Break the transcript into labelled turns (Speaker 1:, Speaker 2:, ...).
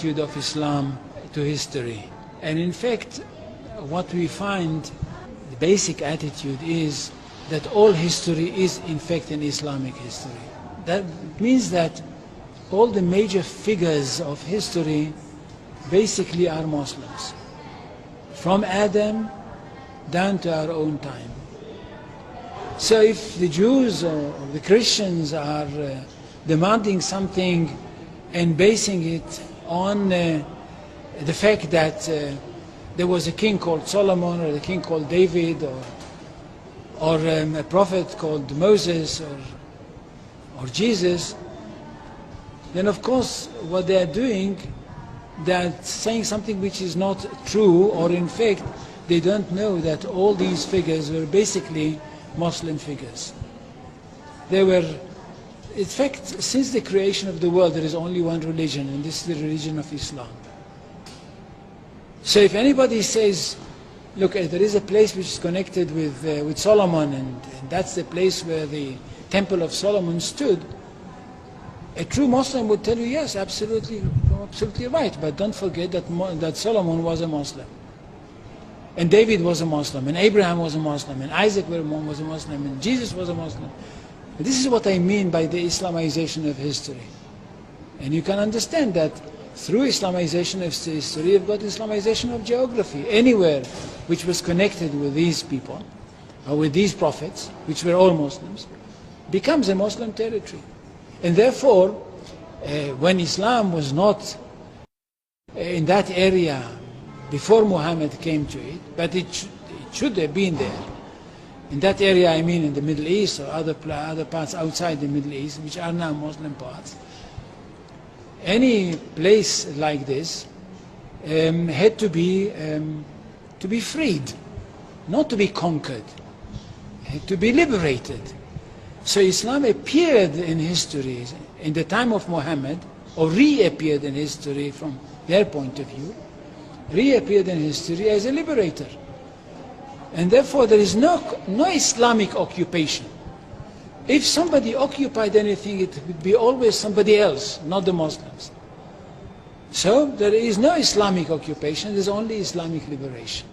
Speaker 1: attitude of Islam to history. And in fact, what we find, the basic attitude is that all history is in fact an Islamic history. That means that all the major figures of history basically are Muslims, from Adam down to our own time. So if the Jews or the Christians are demanding something and basing it on the fact that there was a king called Solomon, or a king called David, or a prophet called Moses, or Jesus, then of course what they are doing, they're saying something which is not true, or in fact they don't know that all these figures were basically Muslim figures. They were, in fact, since the creation of the world there is only one religion, and this is the religion of Islam. So if anybody says, look, there is a place which is connected with Solomon, and that's the place where the Temple of Solomon stood, a true Muslim would tell you, yes, absolutely right, but don't forget that Solomon was a Muslim, and David was a Muslim, and Abraham was a Muslim, and Isaac was a Muslim, and Jesus was a Muslim. And this is what I mean by the Islamization of history. And you can understand that through Islamization of history, you've got Islamization of geography. Anywhere which was connected with these people, or with these prophets, which were all Muslims, becomes a Muslim territory. And therefore, when Islam was not in that area before Muhammad came to it, but it should have been there. In that area, I mean in the Middle East or other parts outside the Middle East, which are now Muslim parts. Any place like this had to be freed, not to be conquered, had to be liberated. So Islam appeared in history in the time of Muhammad, or reappeared in history from their point of view, reappeared in history as a liberator. And therefore there is no Islamic occupation. If somebody occupied anything, it would be always somebody else, not the Muslims. So there is no Islamic occupation, there is only Islamic liberation.